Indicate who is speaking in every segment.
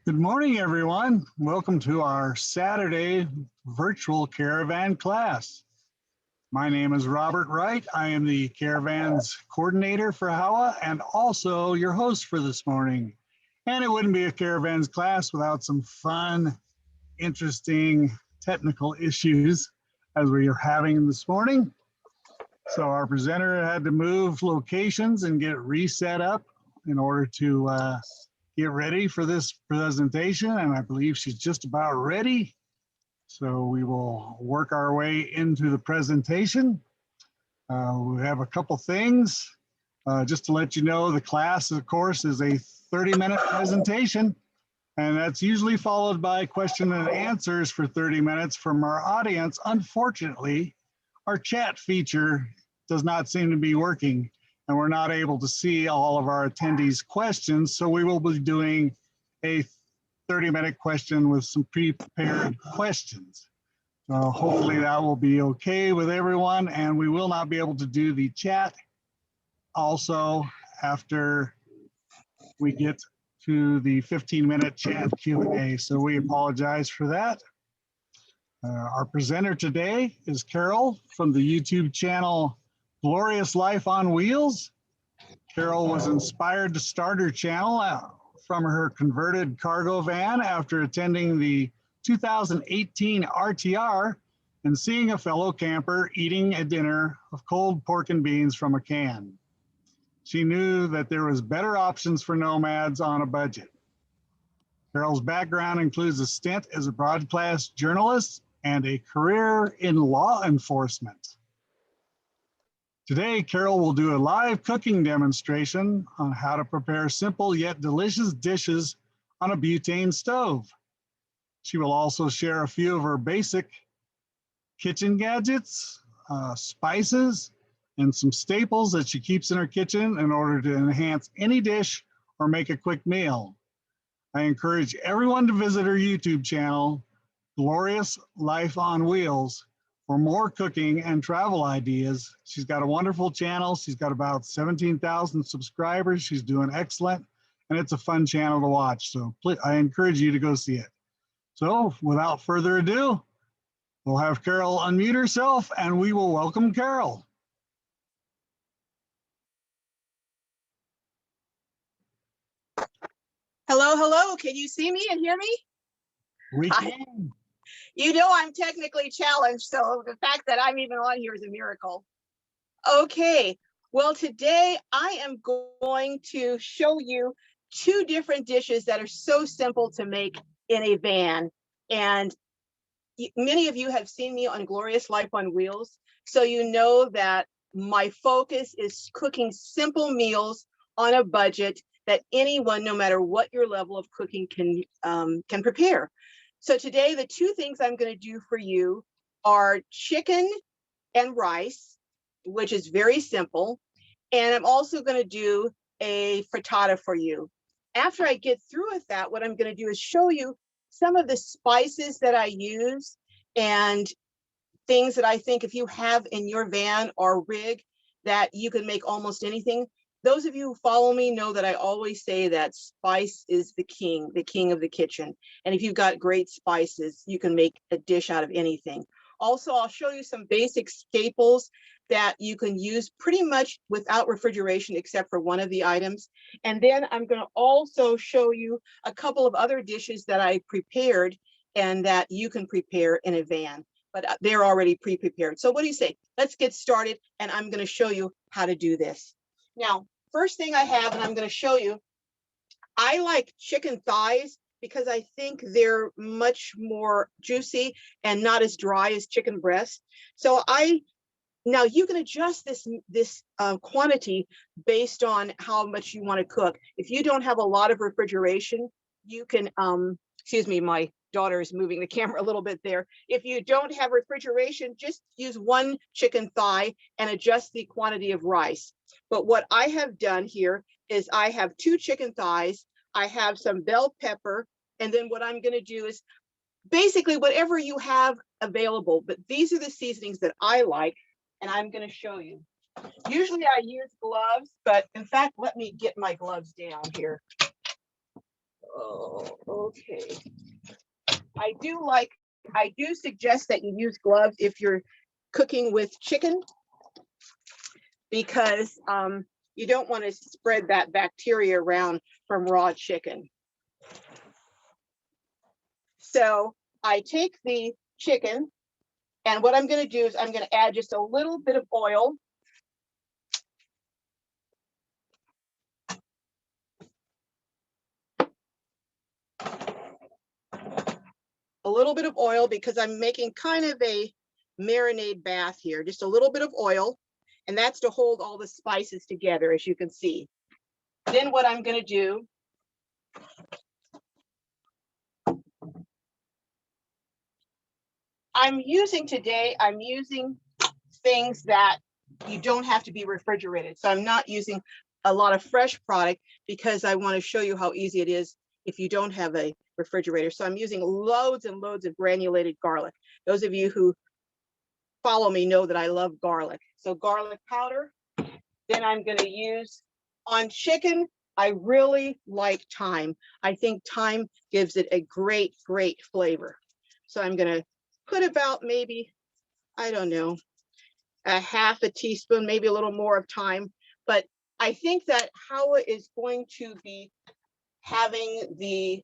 Speaker 1: Good morning, everyone. Welcome to our Saturday virtual caravan class. My name is Robert Wright. I am the caravan's coordinator for HOWA and also your host for this morning. And it wouldn't be a caravan's class without some fun, interesting technical issues as we are having this morning. So our presenter had to move locations and get reset up in order to get ready for this presentation, and I believe she's just about ready. So we will work our way into the presentation. We have a couple things. Just to let you know, the class, of course, is a 30-minute presentation, and that's usually followed by question and answers for 30 minutes from our audience. Unfortunately, our chat feature does not seem to be working, and we're not able to see all of our attendees' questions. So we will be doing a 30-minute question with some pre-prepared questions. So hopefully that will be okay with everyone, and we will not be able to do the chat also after we get to the 15-minute chat Q&A. So we apologize for that. Our presenter today is Carol from the YouTube channel Glorious Life on Wheels. Carol was inspired to start her channel from her converted cargo van after attending the 2018 RTR and seeing a fellow camper eating a dinner of cold pork and beans from a can. She knew that there was better options for nomads on a budget. Carol's background includes a stint as a broadcast journalist and a career in law enforcement. Today, Carol will do a live cooking demonstration on how to prepare simple yet delicious dishes on a butane stove. She will also share a few of her basic kitchen gadgets, spices, and some staples that she keeps in her kitchen in order to enhance any dish or make a quick meal. I encourage everyone to visit her YouTube channel, Glorious Life on Wheels, for more cooking and travel ideas. She's got a wonderful channel. She's got about 17,000 subscribers. She's doing excellent, and it's a fun channel to watch. So please, I encourage you to go see it. So without further ado, we'll have Carol unmute herself, and we will welcome Carol.
Speaker 2: Hello, hello. Can you see me and hear me?
Speaker 1: We can.
Speaker 2: You know I'm technically challenged, so the fact that I'm even on here is a miracle. Okay, well, today I am going to show you two different dishes that are so simple to make in a van. And many of you have seen me on Glorious Life on Wheels, so you know that my focus is cooking simple meals on a budget that anyone, no matter what your level of cooking, can prepare. So today, the two things I'm going to do for you are chicken and rice, which is very simple. And I'm also going to do a frittata for you. After I get through with that, what I'm going to do is show you some of the spices that I use and things that I think if you have in your van or rig that you can make almost anything. Those of you who follow me know that I always say that spice is the king of the kitchen. And if you've got great spices, you can make a dish out of anything. Also, I'll show you some basic staples that you can use pretty much without refrigeration, except for one of the items. And then I'm going to also show you a couple of other dishes that I prepared and that you can prepare in a van, but they're already pre-prepared. So what do you say? Let's get started, and I'm going to show you how to do this. Now, first thing I have, and I'm going to show you, I like chicken thighs because I think they're much more juicy and not as dry as chicken breast. So now you can adjust this quantity based on how much you want to cook. If you don't have a lot of refrigeration, you can, excuse me, my daughter is moving the camera a little bit there. If you don't have refrigeration, just use one chicken thigh and adjust the quantity of rice. But what I have done here is I have 2 chicken thighs, I have some bell pepper, and then what I'm going to do is basically whatever you have available, but these are the seasonings that I like, and I'm going to show you. Usually I use gloves, but in fact, let me get my gloves down here. Oh, okay. I do suggest that you use gloves if you're cooking with chicken, because you don't want to spread that bacteria around from raw chicken. So I take the chicken, and what I'm going to do is I'm going to add just a little bit of oil. A little bit of oil because I'm making kind of a marinade bath here, just a little bit of oil, and that's to hold all the spices together, as you can see. Then what I'm going to do, I'm using things that you don't have to be refrigerated. So I'm not using a lot of fresh product because I want to show you how easy it is if you don't have a refrigerator. So I'm using loads and loads of granulated garlic. Those of you who follow me know that I love garlic. So garlic powder. Then I'm going to use on chicken. I really like thyme. I think thyme gives it a great, great flavor. So I'm going to put about maybe, I don't know, a half a teaspoon, maybe a little more of thyme. But I think that HOWA is going to be having the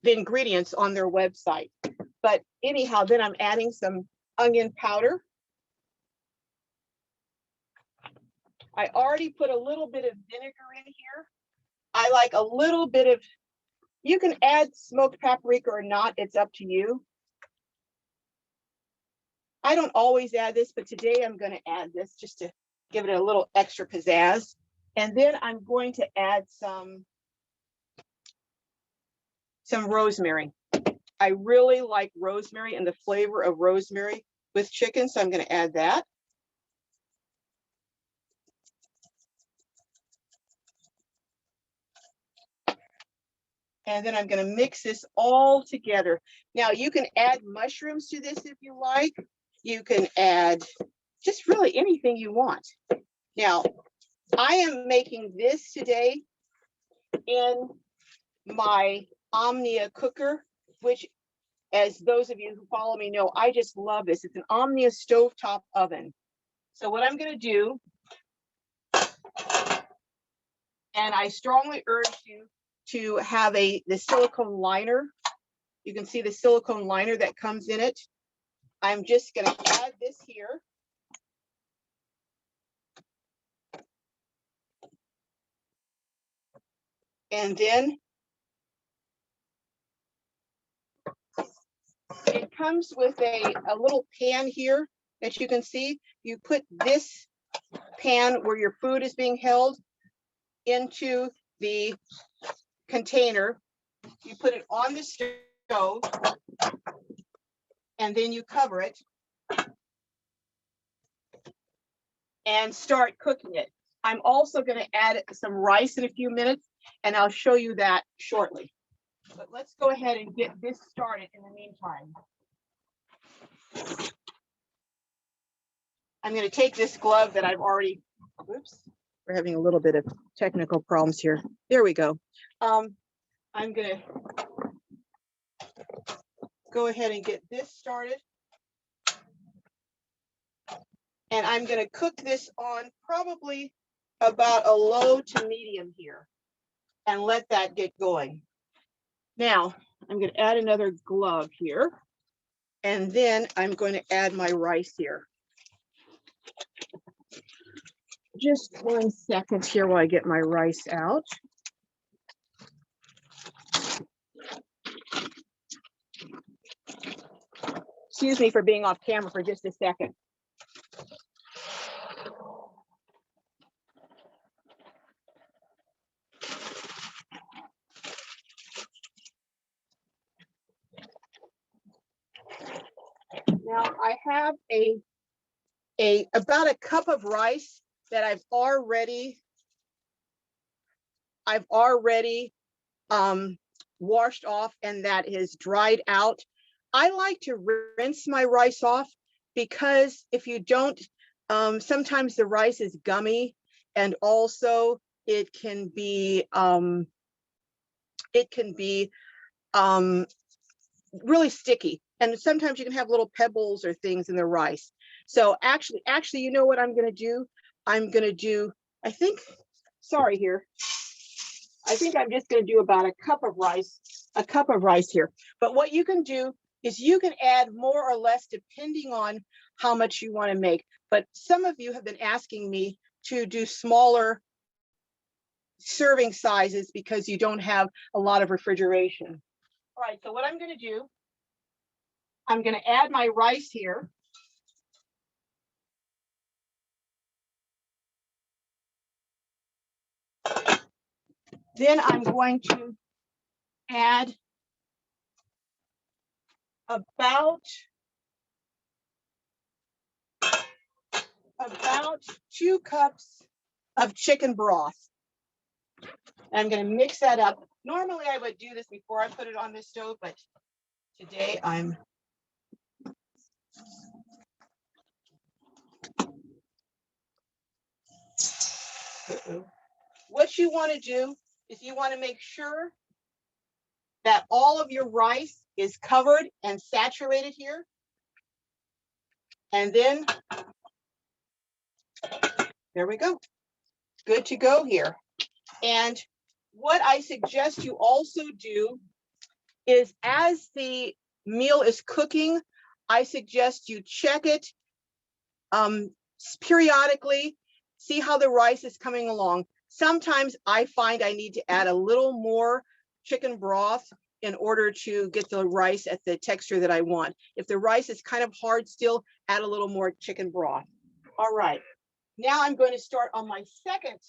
Speaker 2: ingredients on their website. But anyhow, then I'm adding some onion powder. I already put a little bit of vinegar in here. I like a little bit of, you can add smoked paprika or not, it's up to you. I don't always add this, but today I'm going to add this just to give it a little extra pizzazz. And then I'm going to add some rosemary. I really like rosemary and the flavor of rosemary with chicken, so I'm going to add that. And then I'm going to mix this all together. Now you can add mushrooms to this if you like. You can add just really anything you want. Now, I am making this today in my Omnia cooker, which, as those of you who follow me know, I just love this. It's an Omnia stovetop oven. So what I'm going to do, and I strongly urge you to have the silicone liner. You can see the silicone liner that comes in it. I'm just going to add this here. And then it comes with a little pan here that you can see. You put this pan where your food is being held into the container. You put it on the stove, and then you cover it and start cooking it. I'm also going to add some rice in a few minutes, and I'll show you that shortly. But let's go ahead and get this started in the meantime. I'm going to take this glove that I've already, whoops, we're having a little bit of technical problems here. There we go. I'm going to go ahead and get this started. And I'm going to cook this on probably about a low to medium here and let that get going. Now, I'm going to add another glove here. And then I'm going to add my rice here. Just 1 second here while I get my rice out. Excuse me for being off camera for just a second. Now I have about a cup of rice that I've already washed off and that is dried out. I like to rinse my rice off because if you don't, sometimes the rice is gummy, and also it can be it can be really sticky. And sometimes you can have little pebbles or things in the rice. So actually, you know what I'm going to do? I'm going to do, I think I'm just going to do about a cup of rice here. But what you can do is you can add more or less depending on how much you want to make. But some of you have been asking me to do smaller serving sizes because you don't have a lot of refrigeration. All right, so what I'm going to do, I'm going to add my rice here. Then I'm going to add about 2 cups of chicken broth. I'm going to mix that up. Normally I would do this before I put it on the stove, but today I'm what you want to do is you want to make sure that all of your rice is covered and saturated here. And then there we go. Good to go here. And what I suggest you also do is as the meal is cooking, I suggest you check it periodically, see how the rice is coming along. Sometimes I find I need to add a little more chicken broth in order to get the rice at the texture that I want. If the rice is kind of hard still, add a little more chicken broth. All right, now I'm going to start on my second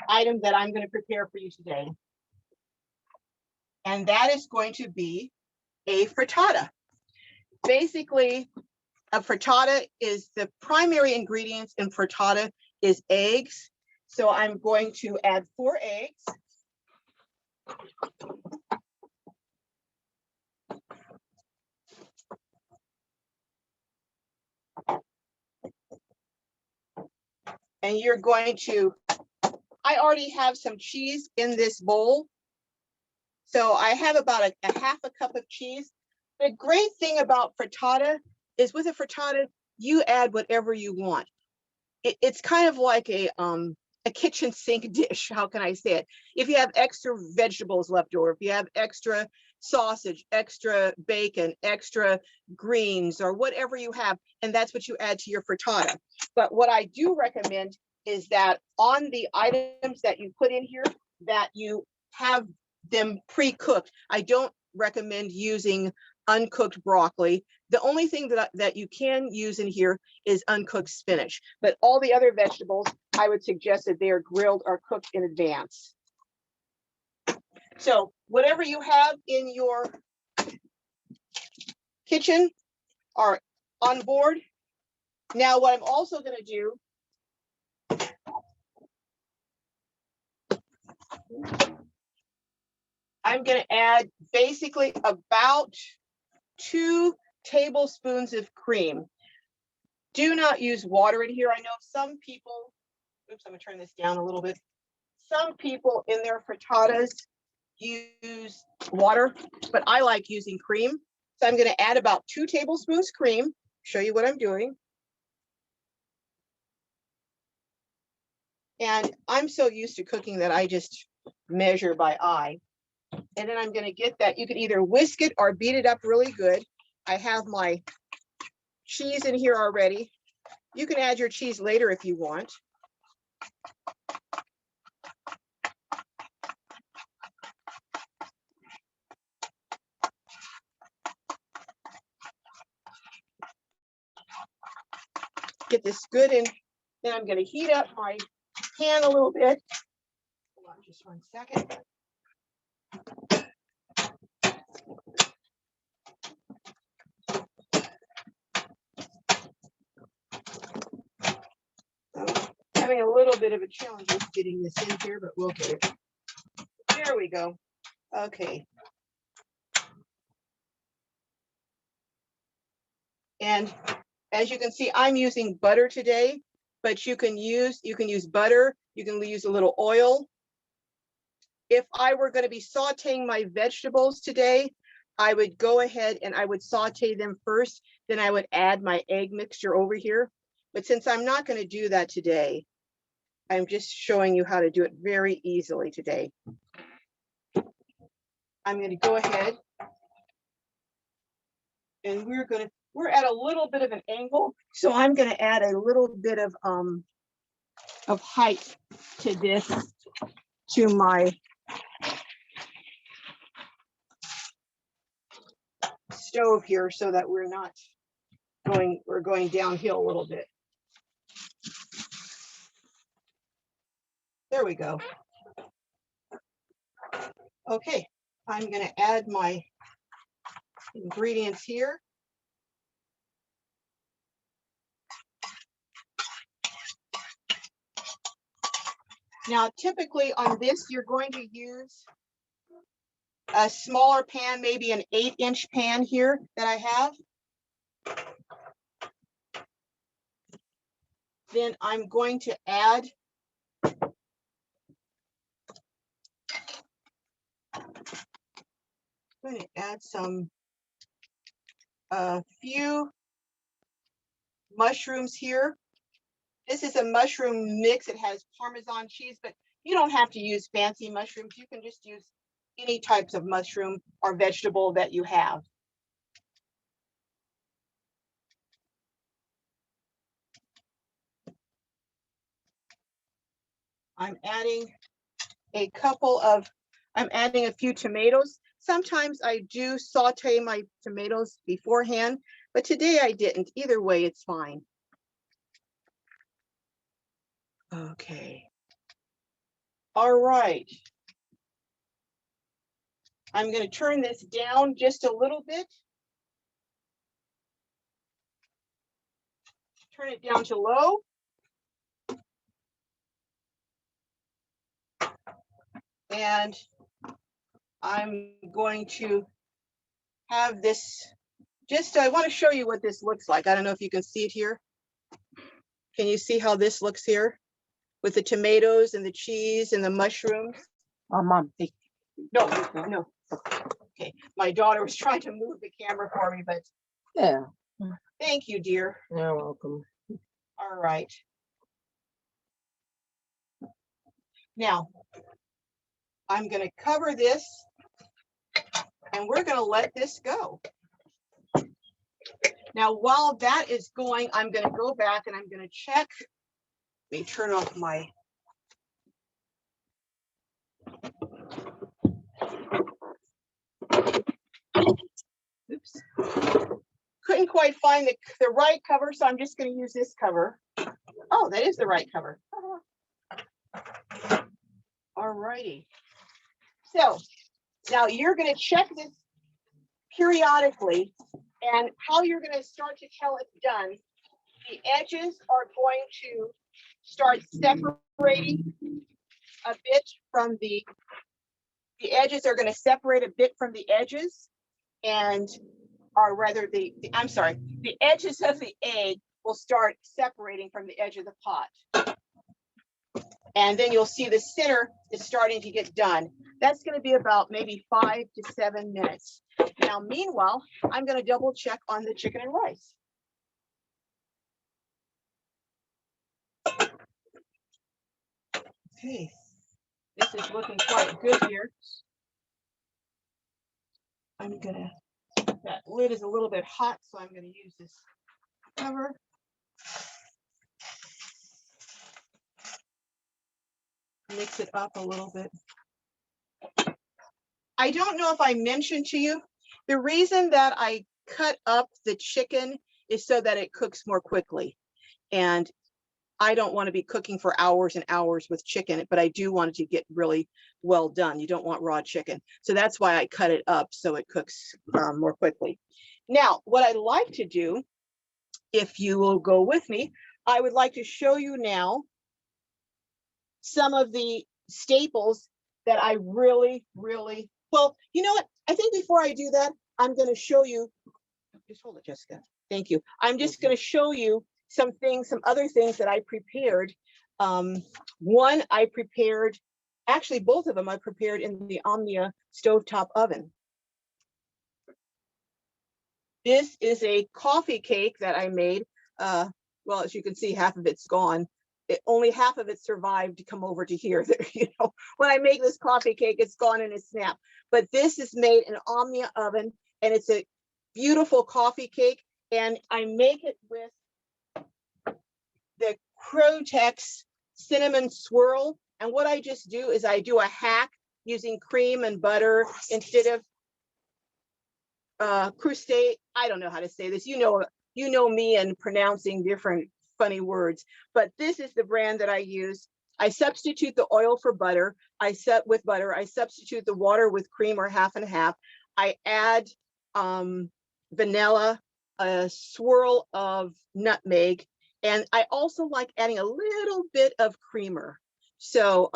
Speaker 2: item that I'm going to prepare for you today. And that is going to be a frittata. Basically, a frittata is the primary ingredients in frittata is eggs. So I'm going to add 4 eggs. And you're going to, I already have some cheese in this bowl. So I have about a half a cup of cheese. The great thing about frittata is with a frittata, you add whatever you want. It's kind of like a kitchen sink dish. How can I say it? If you have extra vegetables left over, if you have extra sausage, extra bacon, extra greens, or whatever you have, and that's what you add to your frittata. But what I do recommend is that on the items that you put in here, that you have them pre-cooked. I don't recommend using uncooked broccoli. The only thing that you can use in here is uncooked spinach, but all the other vegetables, I would suggest that they are grilled or cooked in advance. So whatever you have in your kitchen are on board. Now what I'm also going to do, I'm going to add basically about 2 tablespoons of cream. Do not use water in here. I know some people, oops, I'm gonna turn this down a little bit. Some people in their frittatas use water, but I like using cream. So I'm gonna add about 2 tablespoons cream, show you what I'm doing. And I'm so used to cooking that I just measure by eye. And then I'm gonna get that, you can either whisk it or beat it up really good. I have my cheese in here already. You can add your cheese later if you want. Get this good in. Then I'm going to heat up my pan a little bit. Hold on just 1 second. Having a little bit of a challenge with getting this in here, but we'll get it. There we go. Okay. And as you can see, I'm using butter today, but you can use butter, you can use a little oil, if I were going to be sauteing my vegetables today, I would go ahead and I would saute them first, then I would add my egg mixture over here. But since I'm not going to do that today, I'm just showing you how to do it very easily today. I'm going to go ahead and we're at a little bit of an angle, so I'm going to add a little bit of height to this, to my stove here, so that we're going downhill a little bit. There we go. Okay, I'm going to add my ingredients here. Now, typically on this, you're going to use a smaller pan, maybe an 8-inch pan here that I have. Then I'm going to add a few mushrooms here. This is a mushroom mix. It has Parmesan cheese, but you don't have to use fancy mushrooms. You can just use any types of mushroom or vegetable that you have. I'm adding a few tomatoes. Sometimes I do saute my tomatoes beforehand, but today I didn't. Either way, it's fine. Okay. All right. I'm going to turn this down just a little bit. Turn it down to low. And I'm going to have this, I want to show you what this looks like. I don't know if you can see it here. Can you see how this looks here with the tomatoes and the cheese and the mushrooms?
Speaker 3: Mom.
Speaker 2: Hey, no. Okay, my daughter was trying to move the camera for me, but
Speaker 3: Yeah.
Speaker 2: thank you, dear.
Speaker 3: You're welcome.
Speaker 2: All right. Now, I'm going to cover this and we're going to let this go. Now, while that is going, I'm going to go back and I'm going to check. Let me turn off my. Oops. Couldn't quite find the right cover, so I'm just going to use this cover. Oh, that is the right cover. All righty. So now you're going to check this periodically, and how you're going to start to tell it's done. The edges are going to start separating a bit from the edges are going to separate a bit from the edges, and or rather the edges of the egg will start separating from the edge of the pot. And then you'll see the center is starting to get done. That's going to be about maybe 5 to 7 minutes. Now, meanwhile, I'm going to double check on the chicken and rice. Okay, this is looking quite good here. That lid is a little bit hot, so I'm going to use this cover. Mix it up a little bit. I don't know if I mentioned to you, the reason that I cut up the chicken is so that it cooks more quickly. And I don't want to be cooking for hours and hours with chicken, but I do want it to get really well done. You don't want raw chicken. So that's why I cut it up so it cooks more quickly. Now, what I'd like to do, if you will go with me, I would like to show you now some of the staples that I really, well, you know what? I think before I do that, I'm going to show you, just hold it, Jessica. Thank you. I'm just going to show you some other things that I prepared. One, I prepared Actually, both of them I prepared in the Omnia stovetop oven. This is a coffee cake that I made. Well, as you can see, half of it's gone. Only half of it survived to come over to here. You know, when I make this coffee cake, it's gone in a snap. But this is made in an Omnia oven, and it's a beautiful coffee cake. And I make it with the Crotex cinnamon swirl. And what I just do is I do a hack using cream and butter instead of crustate. I don't know how to say this. You know me and pronouncing different funny words, but this is the brand that I use. I substitute the oil for butter. I substitute the water with cream or half and half. I add vanilla, a swirl of nutmeg, and I also like adding a little bit of creamer. So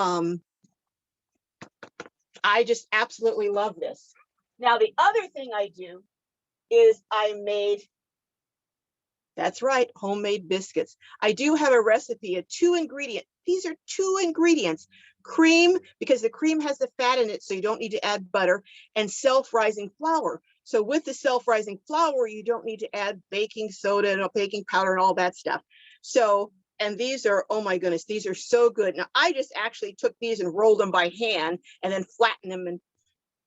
Speaker 2: I just absolutely love this. Now, the other thing I do is I made, that's right, homemade biscuits. I do have a recipe, a 2-ingredient. These are 2 ingredients. Cream, because the cream has the fat in it, so you don't need to add butter, and self-rising flour. So with the self-rising flour, you don't need to add baking soda and baking powder and all that stuff. So, and these are, oh my goodness, these are so good. Now, I just actually took these and rolled them by hand and then flattened them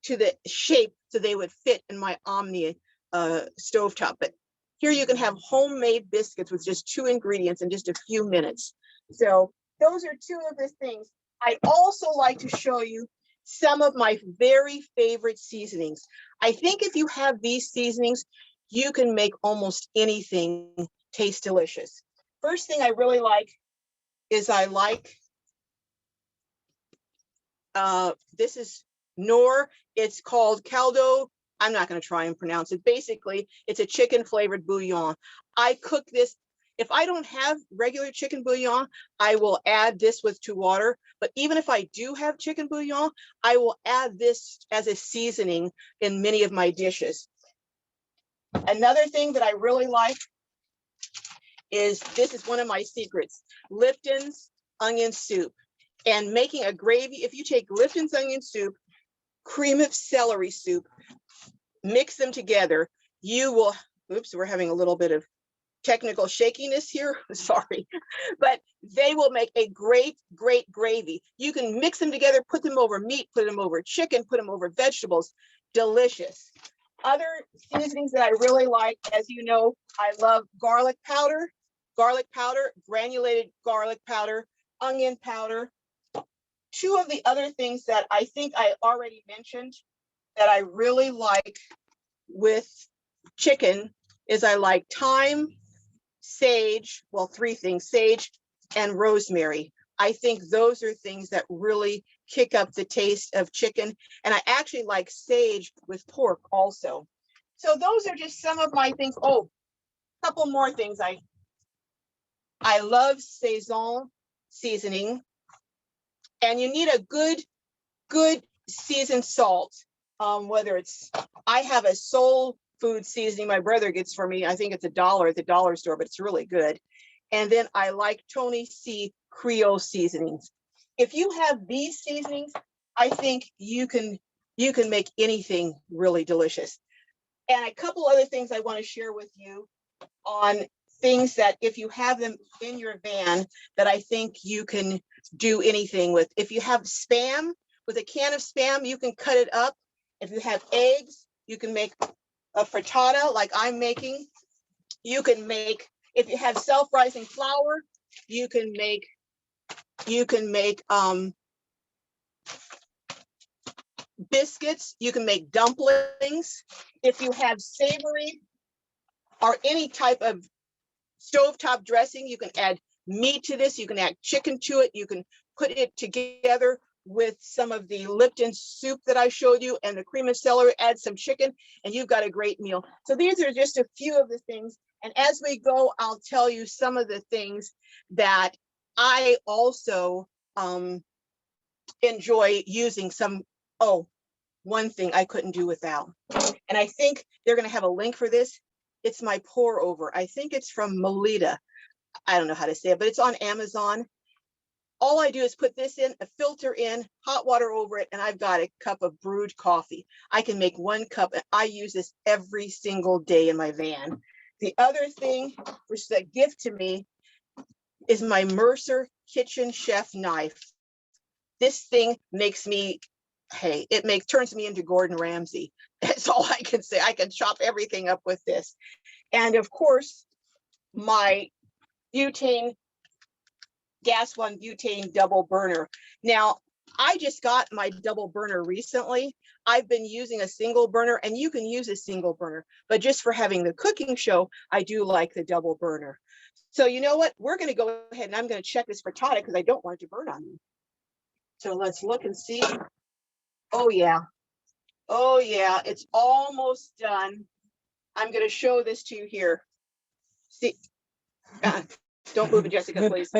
Speaker 2: to the shape so they would fit in my Omnia stovetop. But here you can have homemade biscuits with just 2 ingredients in just a few minutes. So those are 2 of the things. I also like to show you some of my very favorite seasonings. I think if you have these seasonings, you can make almost anything taste delicious. First thing I really like is I like, this is Knorr. It's called caldo. I'm not going to try and pronounce it. Basically, it's a chicken flavored bouillon. I cook this. If I don't have regular chicken bouillon, I will add this to water. But even if I do have chicken bouillon, I will add this as a seasoning in many of my dishes. Another thing that I really like is, this is one of my secrets, Lipton's onion soup. And making a gravy, if you take Lipton's onion soup, cream of celery soup, mix them together, you will, oops, we're having a little bit of technical shakiness here, sorry, but they will make a great, great gravy. You can mix them together, put them over meat, put them over chicken, put them over vegetables, delicious. Other seasonings that I really like, as you know, I love garlic powder, granulated garlic powder, onion powder. 2 of the other things that I think I already mentioned that I really like with chicken is I like thyme, sage, well, 3 things, sage and rosemary. I think those are things that really kick up the taste of chicken. And I actually like sage with pork also. So those are just some of my things. Oh, a couple more things. I love Saison seasoning. And you need a good seasoned salt. Whether it's, I have a soul food seasoning my brother gets for me. I think it's $1 at the dollar store, but it's really good. And then I like Tony C. Creole seasonings. If you have these seasonings, I think you can make anything really delicious. And a couple other things I want to share with you on things that if you have them in your van that I think you can do anything with. If you have Spam, with a can of Spam, you can cut it up. If you have eggs, you can make a frittata like I'm making. You can make, if you have self-rising flour, you can make biscuits, you can make dumplings. If you have savory or any type of stovetop dressing, you can add meat to this, you can add chicken to it, you can put it together with some of the Lipton soup that I showed you and the cream of celery, add some chicken, and you've got a great meal. So these are just a few of the things. And as we go, I'll tell you some of the things that I also enjoy using. One thing I couldn't do without. And I think they're going to have a link for this. It's my pour over. I think it's from Melita. I don't know how to say it, but it's on Amazon. all I do is put this in, a filter in, hot water over it, and I've got a cup of brewed coffee. I can make 1 cup, and I use this every single day in my van. The other thing, which is a gift to me, is my Mercer Kitchen Chef knife. This thing makes me, hey, turns me into Gordon Ramsay. That's all I can say. I can chop everything up with this. And of course, my butane, gas 1 butane double burner. Now, I just got my double burner recently. I've been using a single burner, and you can use a single burner, but just for having the cooking show, I do like the double burner. So you know what? We're going to go ahead and I'm going to check this frittata because I don't want it to burn on me. So let's look and see. Oh yeah. Oh yeah, it's almost done. I'm going to show this to you here. See, don't move it, Jessica, please.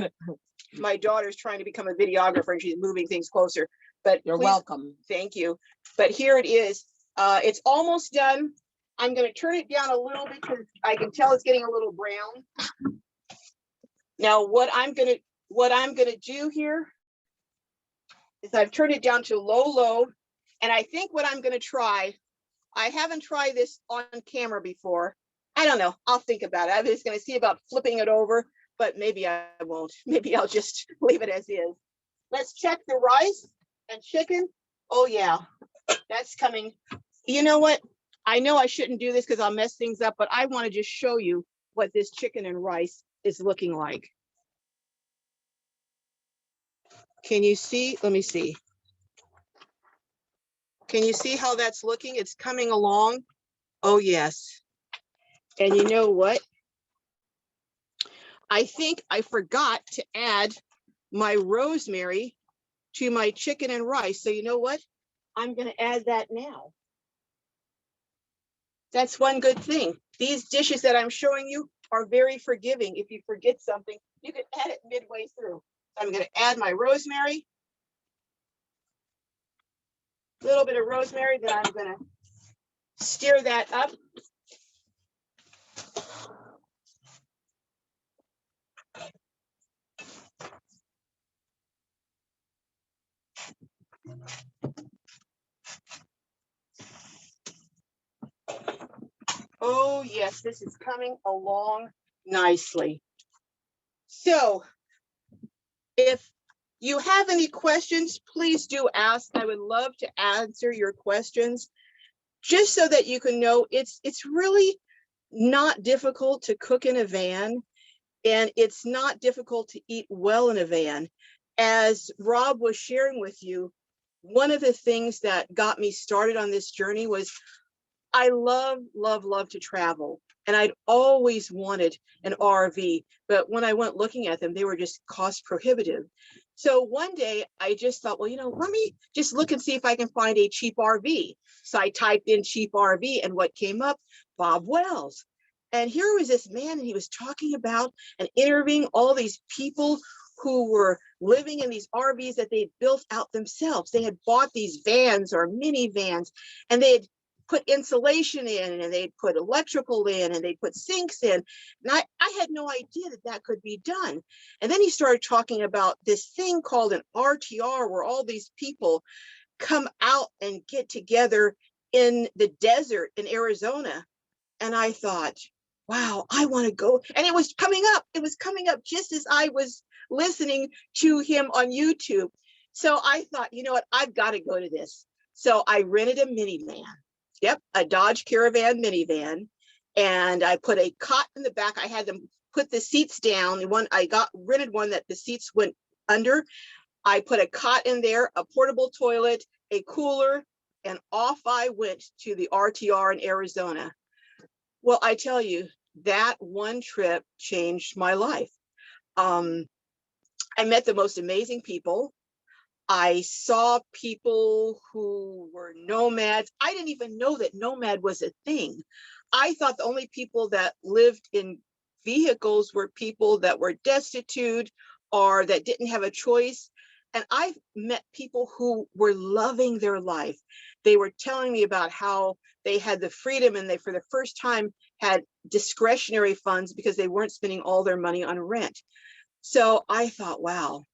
Speaker 2: My daughter's trying to become a videographer and she's moving things closer, but
Speaker 3: You're
Speaker 2: please,
Speaker 3: welcome.
Speaker 2: thank you. But here it is. It's almost done. I'm going to turn it down a little bit because I can tell it's getting a little brown. Now, what I'm going to do here is I've turned it down to low, and I think what I'm going to try, I haven't tried this on camera before. I don't know. I'll think about it. I was going to see about flipping it over, but maybe I won't. Maybe I'll just leave it as is. Let's check the rice and chicken. Oh yeah, that's coming. You know what? I know I shouldn't do this because I'll mess things up, but I want to just show you what this chicken and rice is looking like. Can you see? Let me see. Can you see how that's looking? It's coming along. Oh yes. And you know what? I think I forgot to add my rosemary to my chicken and rice. So you know what? I'm going to add that now. That's one good thing. These dishes that I'm showing you are very forgiving. If you forget something, you can add it midway through. I'm going to add my rosemary. A little bit of rosemary, then I'm going to stir that up. Oh yes, this is coming along nicely. So if you have any questions, please do ask. I would love to answer your questions, just so that you can know it's really not difficult to cook in a van, and it's not difficult to eat well in a van. As Rob was sharing with you, one of the things that got me started on this journey was I love to travel. And I'd always wanted an RV, but when I went looking at them, they were just cost prohibitive. So one day I just thought, well, you know, let me just look and see if I can find a cheap RV. So I typed in cheap RV, and what came up? Bob Wells. And here was this man, and he was talking about and interviewing all these people who were living in these RVs that they built out themselves. They had bought these vans or minivans, and they had put insulation in, and they put electrical in, and they put sinks in. And I had no idea that that could be done. And then he started talking about this thing called an RTR, where all these people come out and get together in the desert in Arizona. And I thought, wow, I want to go. And it was coming up. It was coming up just as I was listening to him on YouTube. So I thought, you know what, I've got to go to this. So I rented a minivan. Yep, a Dodge Caravan minivan, and I put a cot in the back. I had them put the seats down. I rented one that the seats went under. I put a cot in there, a portable toilet, a cooler, and off I went to the RTR in Arizona. Well, I tell you, that one trip changed my life. I met the most amazing people. I saw people who were nomads. I didn't even know that nomad was a thing. I thought the only people that lived in vehicles were people that were destitute or that didn't have a choice. And I've met people who were loving their life. They were telling me about how they had the freedom, and they, for the first time, had discretionary funds because they weren't spending all their money on rent. So I thought, wow,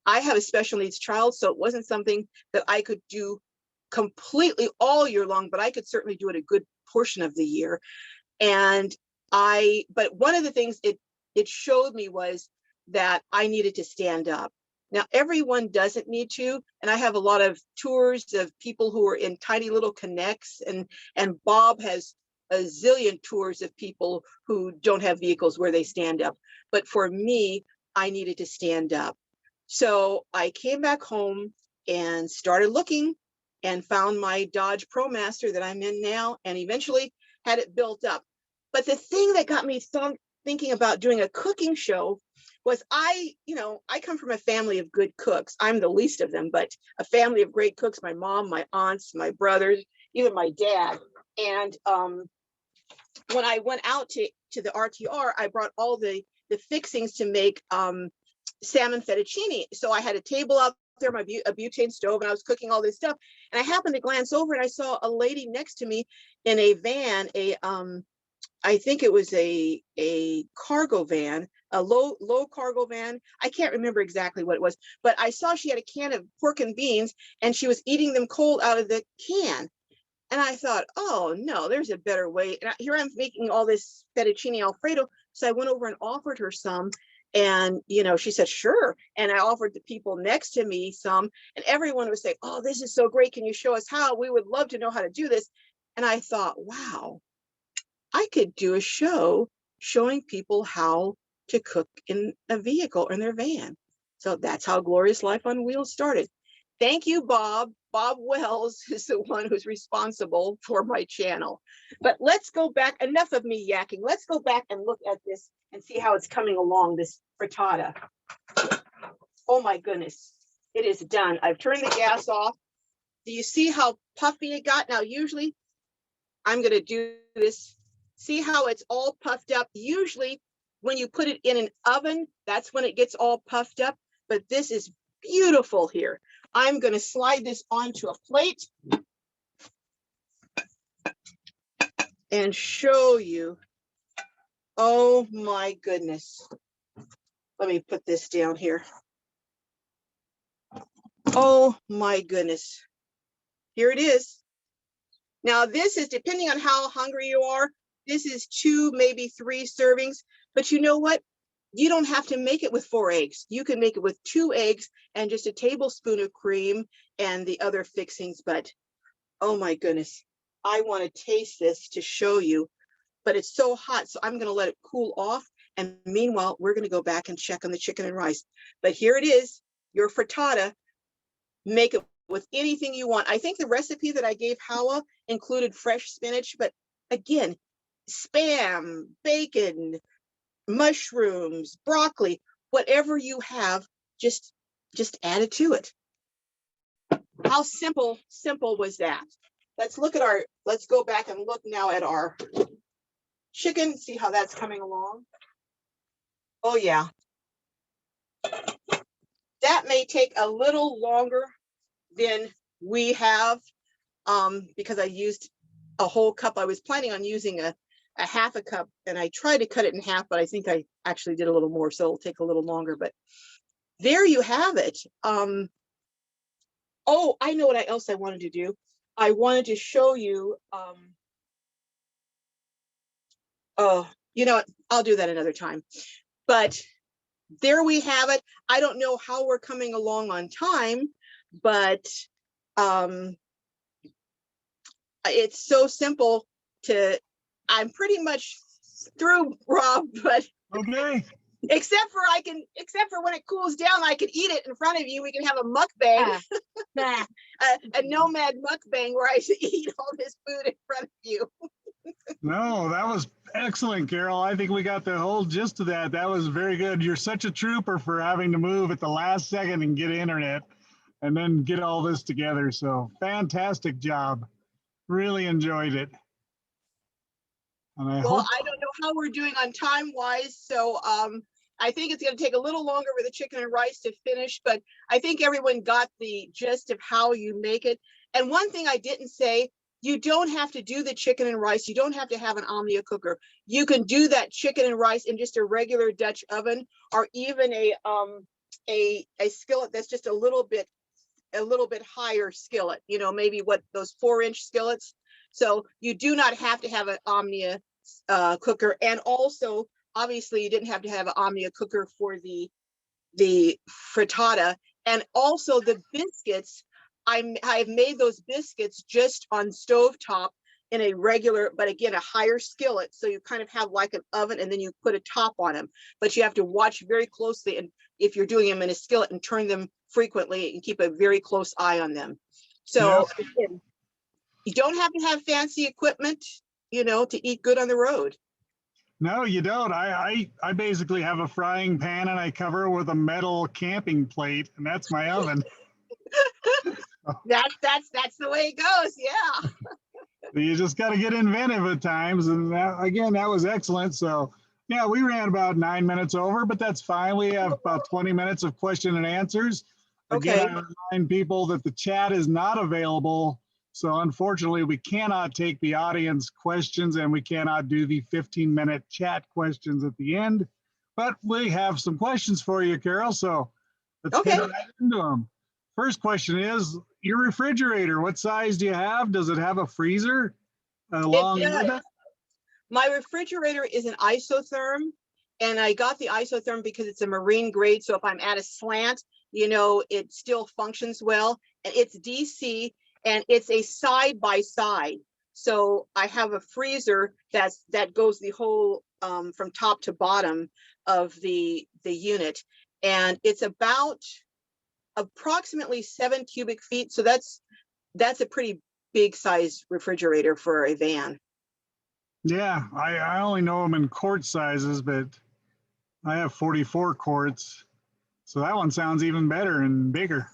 Speaker 2: I have a special needs child, so it wasn't something that I could do completely all year long, but I could certainly do it a good portion of the year. And but one of the things it showed me was that I needed to stand up. Now, everyone doesn't need to, and I have a lot of tours of people who are in tiny little connects, and Bob has a zillion tours of people who don't have vehicles where they stand up. But for me, I needed to stand up. So I came back home and started looking and found my Dodge ProMaster that I'm in now, and eventually had it built up. But the thing that got me thinking about doing a cooking show was I come from a family of good cooks. I'm the least of them, but a family of great cooks, my mom, my aunts, my brothers, even my dad. And when I went out to the RTR, I brought all the fixings to make salmon fettuccine. So I had a table out there, a butane stove, and I was cooking all this stuff. And I happened to glance over and I saw a lady next to me in a van, I think it was a cargo van, a low cargo van. I can't remember exactly what it was, but I saw she had a can of pork and beans and she was eating them cold out of the can. And I thought, oh no, there's a better way. And here I'm making all this fettuccine Alfredo. So I went over and offered her some. And, she said, sure. And I offered the people next to me some, and everyone was saying, oh, this is so great. Can you show us how? We would love to know how to do this. And I thought, wow, I could do a show showing people how to cook in a vehicle or in their van. So that's how Glorious Life on Wheels started. Thank you, Bob. Bob Wells is the one who's responsible for my channel. But let's go back. Enough of me yakking. Let's go back and look at this and see how it's coming along, this frittata. Oh my goodness, it is done. I've turned the gas off. Do you see how puffy it got? Now, usually I'm going to do this. See how it's all puffed up? Usually when you put it in an oven, that's when it gets all puffed up. But this is beautiful here. I'm going to slide this onto a plate and show you. Oh my goodness. Let me put this down here. Oh my goodness. Here it is. Now this is, depending on how hungry you are, this is 2, maybe 3 servings. But you know what? You don't have to make it with 4 eggs. You can make it with 2 eggs and just a tablespoon of cream and the other fixings. But oh my goodness, I want to taste this to show you. But it's so hot, so I'm going to let it cool off. And meanwhile, we're going to go back and check on the chicken and rice. But here it is, your frittata. Make it with anything you want. I think the recipe that I gave HOWA included fresh spinach, but again, Spam, bacon, mushrooms, broccoli, whatever you have, just add it to it. How simple was that? Let's go back and look now at our chicken, see how that's coming along. Oh yeah. That may take a little longer than we have because I used a whole cup. I was planning on using a half a cup, and I tried to cut it in half, but I think I actually did a little more, so it'll take a little longer. But there you have it. Oh, I know what else I wanted to do. I wanted to show you. Oh, you know what? I'll do that another time. But there we have it. I don't know how we're coming along on time, but it's so simple to. I'm pretty much through, Rob, but
Speaker 1: Okay.
Speaker 2: except for when it cools down, I can eat it in front of you. We can have a mukbang, a nomad mukbang where I eat all this food in front of you.
Speaker 1: No, that was excellent, Carol. I think we got the whole gist of that. That was very good. You're such a trooper for having to move at the last second and get internet and then get all this together. So fantastic job. Really enjoyed it. And I
Speaker 2: Well,
Speaker 1: hope
Speaker 2: I don't know how we're doing on time wise, so I think it's going to take a little longer for the chicken and rice to finish, but I think everyone got the gist of how you make it. And one thing I didn't say, you don't have to do the chicken and rice. You don't have to have an Omnia cooker. You can do that chicken and rice in just a regular Dutch oven, or even a a skillet that's just a little bit higher skillet, you know, maybe what those 4-inch skillets. So you do not have to have an Omnia cooker. And also, obviously, you didn't have to have an Omnia cooker for the frittata. And also the biscuits, I've made those biscuits just on stovetop in a regular, but again, a higher skillet. So you kind of have like an oven and then you put a top on them, but you have to watch very closely. And if you're doing them in a skillet, and turn them frequently and keep a very close eye on them. So again, you don't have to have fancy equipment, you know, to eat good on the road.
Speaker 1: No, you don't. I basically have a frying pan and I cover it with a metal camping plate, and that's my oven.
Speaker 2: That's the way it goes. Yeah.
Speaker 1: You just got to get inventive at times. And again, that was excellent. So yeah, we ran about 9 minutes over, but that's fine. We have about 20 minutes of question and answers.
Speaker 2: Okay.
Speaker 1: Again, I remind people that the chat is not available. So unfortunately, we cannot take the audience questions, and we cannot do the 15-minute chat questions at the end. But we have some questions for you, Carol. So let's
Speaker 2: Okay.
Speaker 1: get right into them. First question is, your refrigerator, what size do you have? Does it have a freezer along with it?
Speaker 2: My refrigerator is an isotherm, and I got the isotherm because it's a marine grade. So if I'm at a slant, you know, it still functions well. And it's DC, and it's a side by side. So I have a freezer that goes the whole from top to bottom of the unit, and it's about approximately 7 cubic feet. So that's a pretty big size refrigerator for a van.
Speaker 1: Yeah, I only know them in quart sizes, but I have 44 quarts. So that one sounds even better and bigger.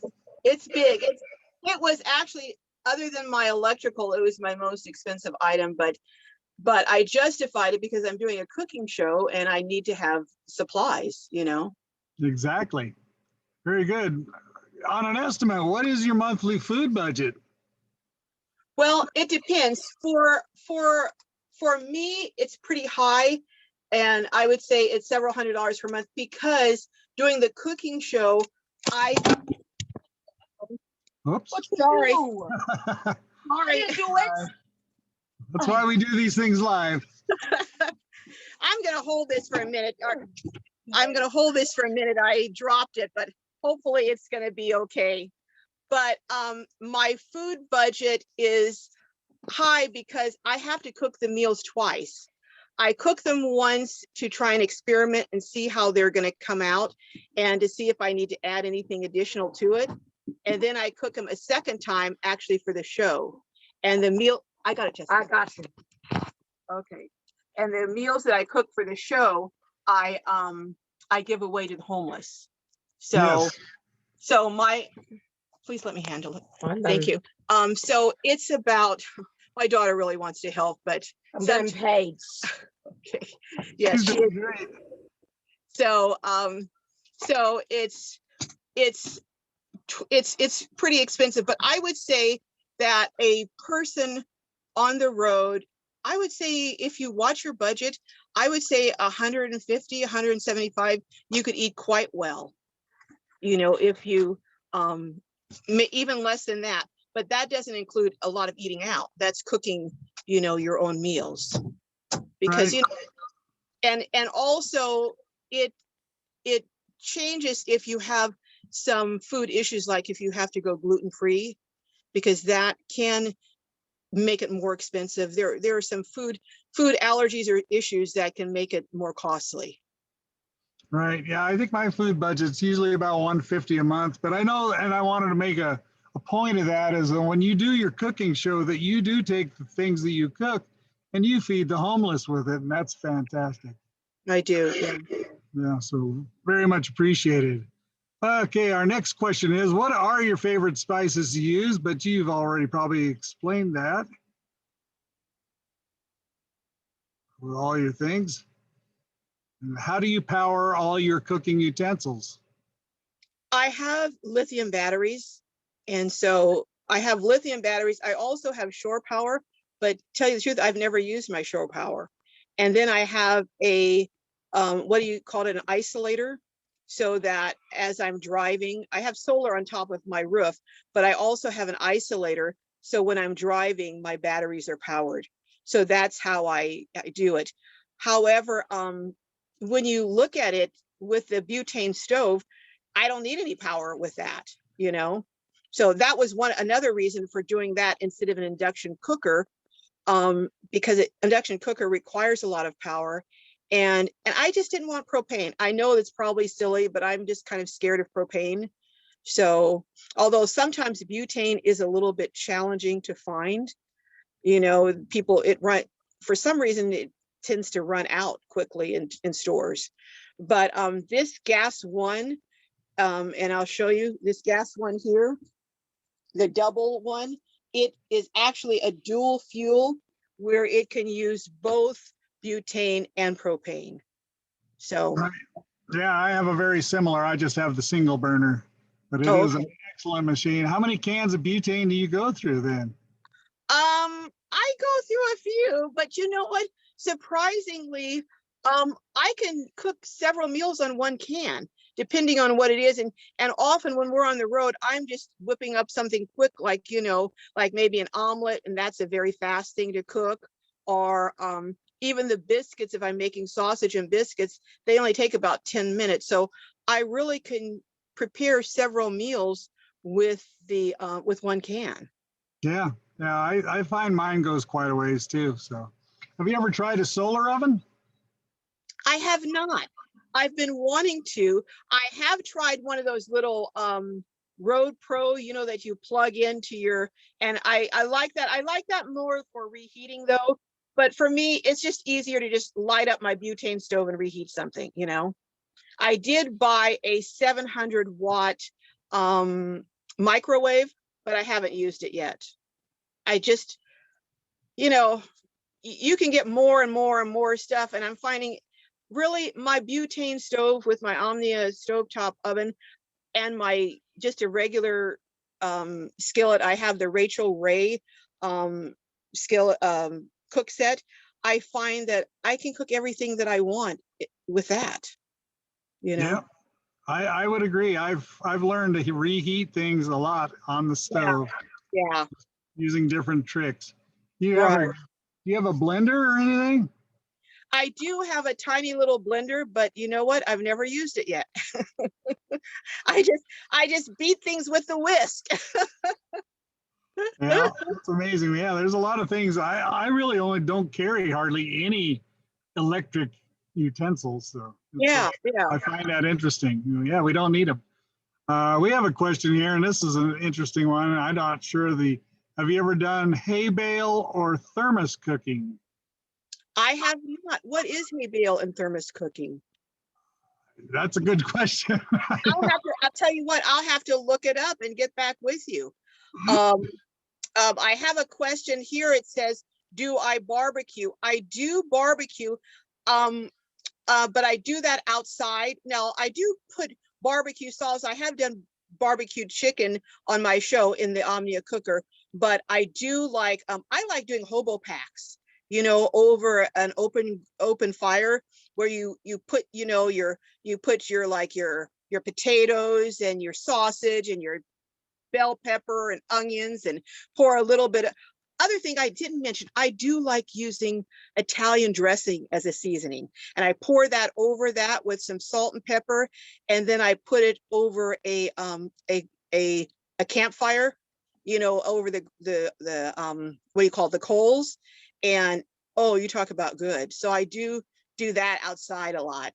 Speaker 2: It's big. It was actually, other than my electrical, it was my most expensive item, but I justified it because I'm doing a cooking show and I need to have supplies, you know.
Speaker 1: Exactly. Very good. On an estimate, what is your monthly food budget?
Speaker 2: Well, it depends. For me, it's pretty high, and I would say it's several $100s per month, because doing the cooking show,
Speaker 1: Oops.
Speaker 2: Sorry.
Speaker 3: Sorry. Do it.
Speaker 1: That's why we do these things live.
Speaker 2: I'm gonna hold this for a minute. I dropped it, but hopefully it's gonna be okay. But my food budget is high because I have to cook the meals twice. I cook them once to try and experiment and see how they're going to come out, and to see if I need to add anything additional to it. And then I cook them a second time, actually, for the show. And the meal, I got it, Jessica.
Speaker 3: I got you.
Speaker 2: Okay. And the meals that I cook for the show, I give away to the homeless. So,
Speaker 1: Yes.
Speaker 2: so please let me handle it.
Speaker 3: I'm
Speaker 2: Thank
Speaker 3: done.
Speaker 2: you. So it's about, my daughter really wants to help, but
Speaker 3: I'm getting paid.
Speaker 2: okay. Yes.
Speaker 1: She's doing great.
Speaker 2: So it's pretty expensive, but I would say that a person on the road, I would say, if you watch your budget, I would say 150, 175, you could eat quite well. You know, if you even less than that, but that doesn't include a lot of eating out. That's cooking, you know, your own meals, because,
Speaker 1: Right.
Speaker 2: you know, and also it changes if you have some food issues, like if you have to go gluten-free, because that can make it more expensive. There are some food allergies or issues that can make it more costly.
Speaker 1: Right. Yeah, I think my food budget's usually about 150 a month, but I know, and I wanted to make a point of that, is that when you do your cooking show, that you do take the things that you cook and you feed the homeless with it, and that's fantastic.
Speaker 2: I do. Yeah.
Speaker 1: Yeah, so very much appreciated. Okay, our next question is, what are your favorite spices to use? But you've already probably explained that with all your things. And how do you power all your cooking utensils?
Speaker 2: I have lithium batteries, and so I have lithium batteries. I also have shore power, but tell you the truth, I've never used my shore power. And then I have a what do you call it, an isolator? so that as I'm driving, I have solar on top of my roof, but I also have an isolator. So when I'm driving, my batteries are powered. So that's how I do it. However, when you look at it with the butane stove, I don't need any power with that, you know? So that was another reason for doing that instead of an induction cooker, because induction cooker requires a lot of power. And I just didn't want propane. I know it's probably silly, but I'm just kind of scared of propane. So although sometimes butane is a little bit challenging to find, you know, for some reason, it tends to run out quickly in stores. But this gas one, and I'll show you this gas one here, the double one, it is actually a dual fuel where it can use both butane and propane. So,
Speaker 1: Right. Yeah, I have a very similar. I just have the single burner, but it is an excellent machine. How many cans of butane do you go through then?
Speaker 2: I go through a few, but you know what? Surprisingly, I can cook several meals on one can, depending on what it is. And often when we're on the road, I'm just whipping up something quick, like, you know, like maybe an omelet, and that's a very fast thing to cook. Or even the biscuits, if I'm making sausage and biscuits, they only take about 10 minutes. So I really can prepare several meals with one can.
Speaker 1: Yeah, yeah, I find mine goes quite a ways too. So, have you ever tried a solar oven?
Speaker 2: I have not. I've been wanting to. I have tried one of those little Road Pro, you know, that you plug into your, and I like that. I like that more for reheating though. But for me, it's just easier to just light up my butane stove and reheat something, you know. I did buy a 700-watt microwave, but I haven't used it yet. I just, you know, you can get more and more and more stuff, and I'm finding really my butane stove with my Omnia stovetop oven and my just a regular skillet. I have the Rachel Ray skillet cook set. I find that I can cook everything that I want with that, you know.
Speaker 1: Yeah, I would agree. I've learned to reheat things a lot on the stove
Speaker 2: Yeah,
Speaker 1: using different tricks. Do you have
Speaker 2: right.
Speaker 1: do you have a blender or anything?
Speaker 2: I do have a tiny little blender, but you know what? I've never used it yet. I just beat things with the whisk.
Speaker 1: Yeah, it's amazing. Yeah, there's a lot of things. I really only don't carry hardly any electric utensils. So
Speaker 2: Yeah, yeah.
Speaker 1: I find that interesting. Yeah, we don't need them. We have a question here, and this is an interesting one. I'm not sure have you ever done hay bale or thermos cooking?
Speaker 2: I have not. What is hay bale and thermos cooking?
Speaker 1: That's a good question.
Speaker 2: I'll tell you what, I'll have to look it up and get back with you. Um, I have a question here. It says, do I barbecue? I do barbecue, but I do that outside. Now, I do put barbecue sauce. I have done barbecued chicken on my show in the Omnia cooker, but I do like, I like doing hobo packs, you know, over an open fire where you put, you know, you put your potatoes and your sausage and your bell pepper and onions and pour a little bit of. Other thing I didn't mention, I do like using Italian dressing as a seasoning, and I pour that over that with some salt and pepper, and then I put it over a campfire, you know, over the what do you call it, the coals, and oh, you talk about good. So I do that outside a lot.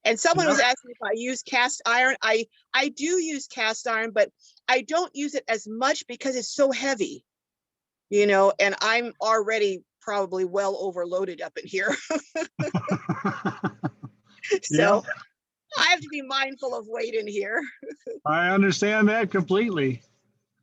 Speaker 2: And someone was asking if I use cast iron. I do use cast iron, but I don't use it as much because it's so heavy, you know, and I'm already probably well overloaded up in here.
Speaker 1: Yeah,
Speaker 2: So I have to be mindful of weight in here.
Speaker 1: I understand that completely.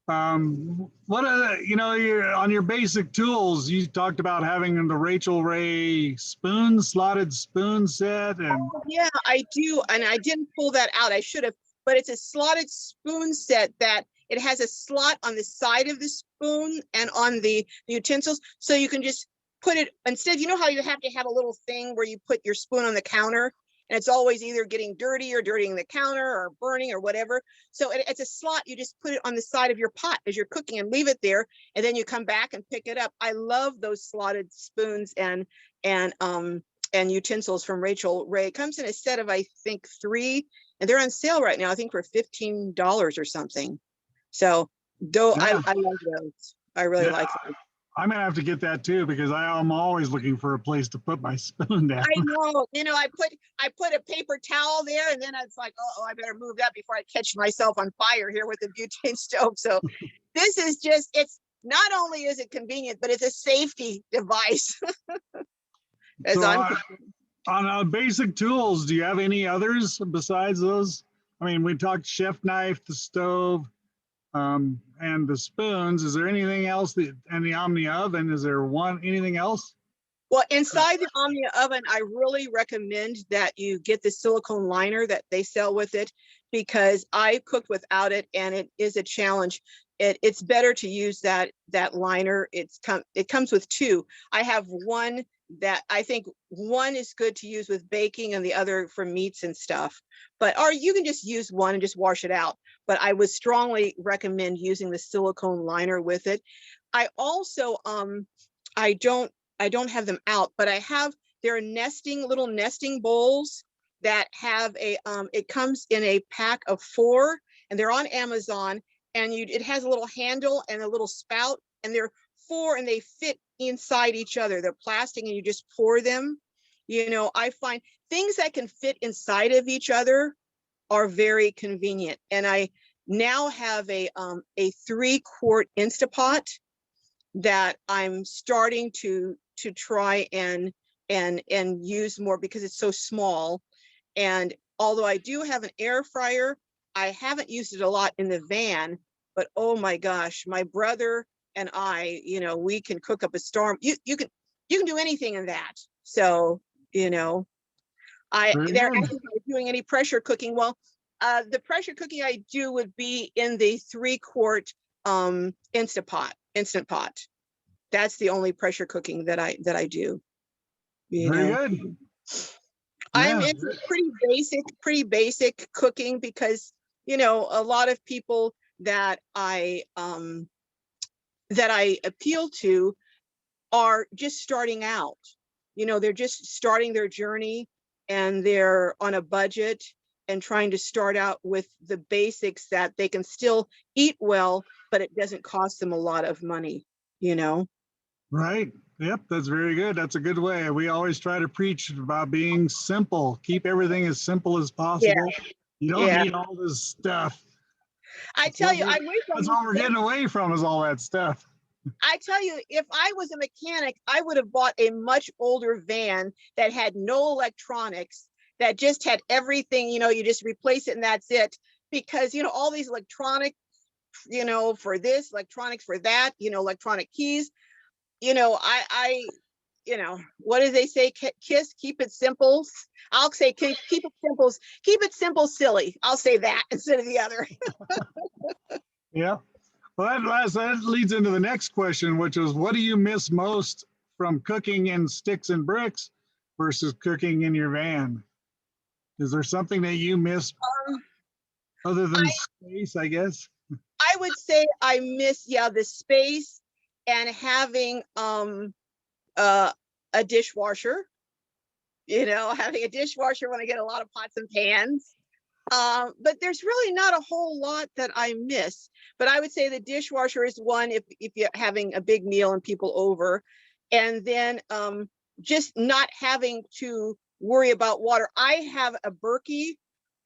Speaker 1: What you know, on your basic tools, you talked about having the Rachel Ray slotted spoon set, and
Speaker 2: Yeah, I do. And I didn't pull that out. I should have, but it's a slotted spoon set that it has a slot on the side of the spoon and on the utensils. So you can just put it instead, you know how you have to have a little thing where you put your spoon on the counter and it's always either getting dirty or dirtying the counter or burning or whatever. So it's a slot. You just put it on the side of your pot as you're cooking and leave it there, and then you come back and pick it up. I love those slotted spoons and utensils from Rachel Ray. It comes in a set of, I think, 3, and they're on sale right now, I think for $15 or something. So though I love those. I really like them.
Speaker 1: I'm gonna have to get that too, because I'm always looking for a place to put my spoon down.
Speaker 2: I know, I put a paper towel there, and then it's like, oh, I better move that before I catch myself on fire here with the butane stove. So this is just, it's not only is it convenient, but it's a safety device.
Speaker 1: So on basic tools, do you have any others besides those? I mean, we talked chef knife, the stove, and the spoons. Is there anything else and the Omni oven? Is there anything else?
Speaker 2: Well, inside the Omni oven, I really recommend that you get the silicone liner that they sell with it, because I cooked without it and it is a challenge. It's better to use that liner. It comes with 2. I have one that I think one is good to use with baking and the other for meats and stuff. Or you can just use one and just wash it out. But I would strongly recommend using the silicone liner with it. I also, I don't have them out, but there are little nesting bowls that have it comes in a pack of 4, and they're on Amazon, and it has a little handle and a little spout, and they're 4 and they fit inside each other. They're plastic and you just pour them. I find things that can fit inside of each other are very convenient. And I now have a 3-quart Instapot that I'm starting to try and use more, because it's so small. And although I do have an air fryer, I haven't used it a lot in the van, but oh my gosh, my brother and I, we can cook up a storm. You can do anything in that. So, they're asking if I'm doing any pressure cooking. Well, the pressure cooking I do would be in the 3-quart instant pot. That's the only pressure cooking that I do.
Speaker 1: Very good.
Speaker 2: I'm into pretty basic cooking, because a lot of people that I appeal to are just starting out. They're just starting their journey, and they're on a budget and trying to start out with the basics that they can still eat well, but it doesn't cost them a lot of money.
Speaker 1: Right. Yep, that's very good. That's a good way. We always try to preach about being simple. Keep everything as simple as possible.
Speaker 2: Yeah.
Speaker 1: You don't need all this stuff.
Speaker 2: I tell you,
Speaker 1: that's what we're getting away from, is all that stuff.
Speaker 2: I tell you, if I was a mechanic, I would have bought a much older van that had no electronics, that just had everything, you just replace it and that's it. Because, all these electronic, for this, electronics for that, electronic keys, what do they say? Keep it simple. I'll say keep it simple, silly. I'll say that instead of the other.
Speaker 1: Yeah. Well, that leads into the next question, which is, what do you miss most from cooking in sticks and bricks versus cooking in your van? Is there something that you miss other than space, I guess?
Speaker 2: I would say I miss, the space and having a dishwasher, having a dishwasher when I get a lot of pots and pans. But there's really not a whole lot that I miss. But I would say the dishwasher is one if you're having a big meal and people over. And then just not having to worry about water. I have a Berkey,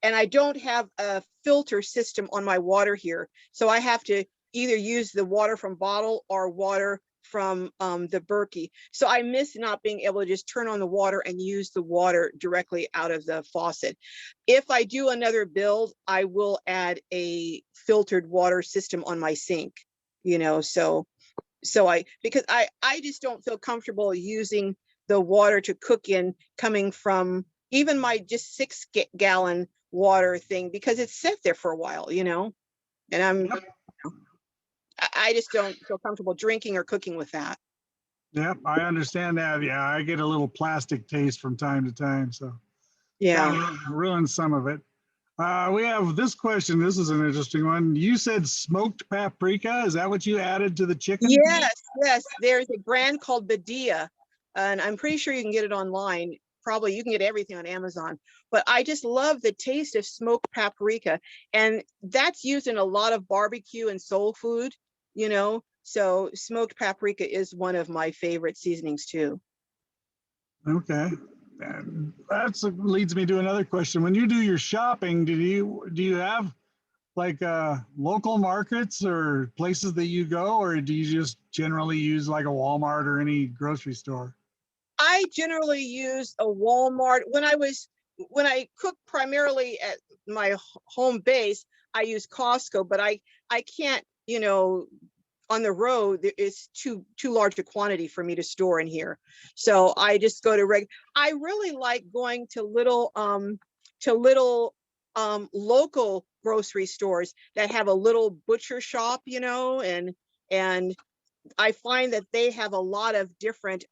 Speaker 2: and I don't have a filter system on my water here. So I have to either use the water from bottle or water from the Berkey. So I miss not being able to just turn on the water and use the water directly out of the faucet. If I do another build, I will add a filtered water system on my sink, because I just don't feel comfortable using the water to cook in coming from even my just 6-gallon water thing, because it's set there for a while, and I just don't feel comfortable drinking or cooking with that.
Speaker 1: Yep, I understand that. Yeah, I get a little plastic taste from time to time. So
Speaker 2: Yeah.
Speaker 1: Ruins some of it. We have this question. This is an interesting one. You said smoked paprika. Is that what you added to the chicken?
Speaker 2: Yes, yes. There's a brand called Badia, and I'm pretty sure you can get it online. Probably you can get everything on Amazon. But I just love the taste of smoked paprika, and that's used in a lot of barbecue and soul food, you know. So smoked paprika is one of my favorite seasonings too.
Speaker 1: Okay. And that's leads me to another question. When you do your shopping, do you have like local markets or places that you go, or do you just generally use like a Walmart or any grocery store?
Speaker 2: I generally use a Walmart. When I cook primarily at my home base, I use Costco, but I can't, you know, on the road it's too large a quantity for me to store in here. So I just go to I really like going to little local grocery stores that have a little butcher shop, you know, and I find that they have a lot of different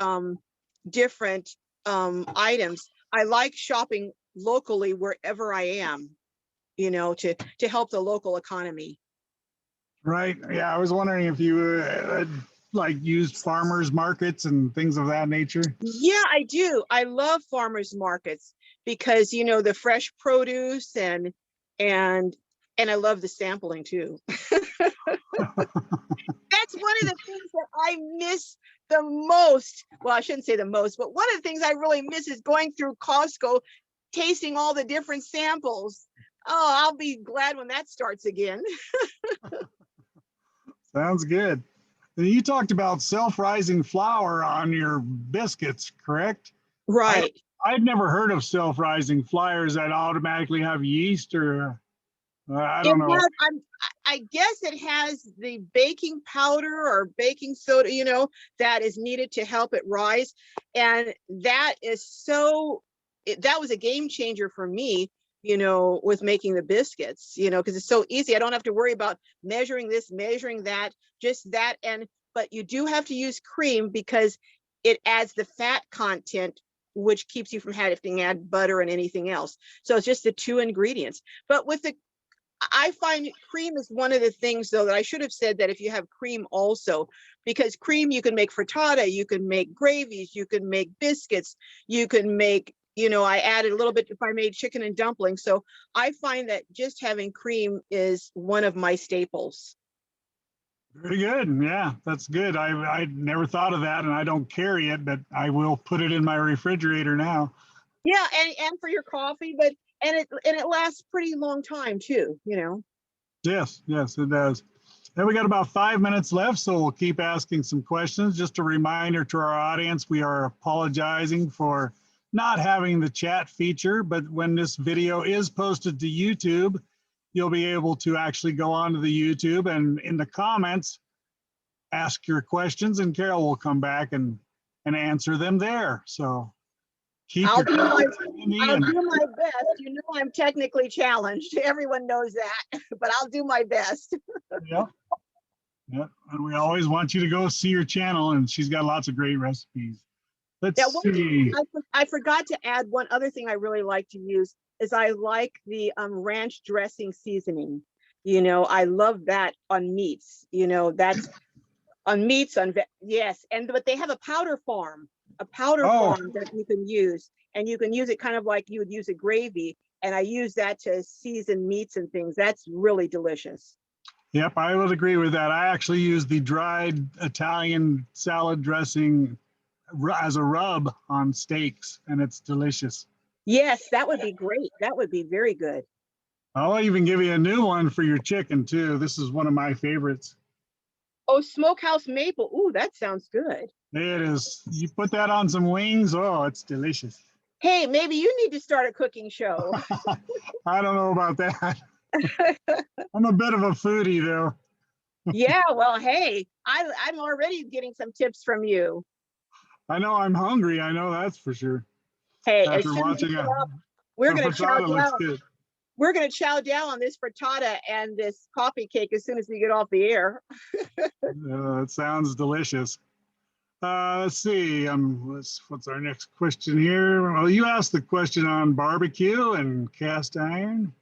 Speaker 2: items. I like shopping locally wherever I am, you know, to help the local economy.
Speaker 1: Right. Yeah, I was wondering if you like used farmers markets and things of that nature.
Speaker 2: Yeah, I do. I love farmers markets because, you know, the fresh produce and and I love the sampling too. That's one of the things that I miss the most. Well, I shouldn't say the most, but one of the things I really miss is going through Costco, tasting all the different samples. Oh, I'll be glad when that starts again.
Speaker 1: Sounds good. You talked about self-rising flour on your biscuits, correct? I,
Speaker 2: Right.
Speaker 1: I'd never heard of self-rising flours that automatically have yeast or I
Speaker 2: It
Speaker 1: don't know.
Speaker 2: has, I guess it has the baking powder or baking soda, you know, that is needed to help it rise. And that is that was a game changer for me, you know, with making the biscuits, you know, because it's so easy. I don't have to worry about measuring this, measuring that, just that. But you do have to use cream because it adds the fat content, which keeps you from having to add butter and anything else. So it's just the two ingredients. But with the I find cream is one of the things, though, that I should have said that if you have cream also, because cream, you can make frittata, you can make gravies, you can make biscuits, you can make, you know, I added a little bit if I made chicken and dumplings. So I find that just having cream is one of my staples.
Speaker 1: Very good. Yeah, that's good. I never thought of that, and I don't carry it, but I will put it in my refrigerator now.
Speaker 2: Yeah, and for your coffee, but and it lasts pretty long time too, you know.
Speaker 1: Yes, yes, it does. And we got about 5 minutes left, so we'll keep asking some questions. Just a reminder to our audience, we are apologizing for not having the chat feature, but when this video is posted to YouTube, you'll be able to actually go onto the YouTube and in the comments, ask your questions, and Carol will come back and answer them there. So keep
Speaker 2: I'll
Speaker 1: your
Speaker 2: do my
Speaker 1: handy
Speaker 2: I'll
Speaker 1: and
Speaker 2: do my best. You know, I'm technically challenged. Everyone knows that, but I'll do my best.
Speaker 1: yeah, yeah. And we always want you to go see her channel, and she's got lots of great recipes.
Speaker 2: Yeah,
Speaker 1: Let's see.
Speaker 2: I forgot to add one other thing I really like to use is I like the ranch dressing seasoning. You know, I love that on meats. You know, that's on meats yes, and but they have a powder
Speaker 1: Oh,
Speaker 2: form that you can use, and you can use it kind of like you would use a gravy. And I use that to season meats and things. That's really delicious.
Speaker 1: yep, I would agree with that. I actually use the dried Italian salad dressing as a rub on steaks, and it's delicious.
Speaker 2: Yes, that would be great. That would be very good.
Speaker 1: I'll even give you a new one for your chicken too. This is one of my favorites.
Speaker 2: Oh, smokehouse maple. Ooh, that sounds good.
Speaker 1: It is. You put that on some wings. Oh, it's delicious.
Speaker 2: Hey, maybe you need to start a cooking show.
Speaker 1: I don't know about that. I'm a bit of a foodie though.
Speaker 2: Yeah, well, hey, I'm already getting some tips from you.
Speaker 1: I know I'm hungry. I know that's for sure.
Speaker 2: Hey, as
Speaker 1: After
Speaker 2: soon as we
Speaker 1: watching
Speaker 2: get
Speaker 1: a,
Speaker 2: up, we're
Speaker 1: a
Speaker 2: gonna chow
Speaker 1: frittata looks
Speaker 2: down.
Speaker 1: good.
Speaker 2: We're gonna chow down on this frittata and this coffee cake as soon as we get off the air.
Speaker 1: It sounds delicious. Let's see. What's our next question here? Well, you asked the question on barbecue and cast iron.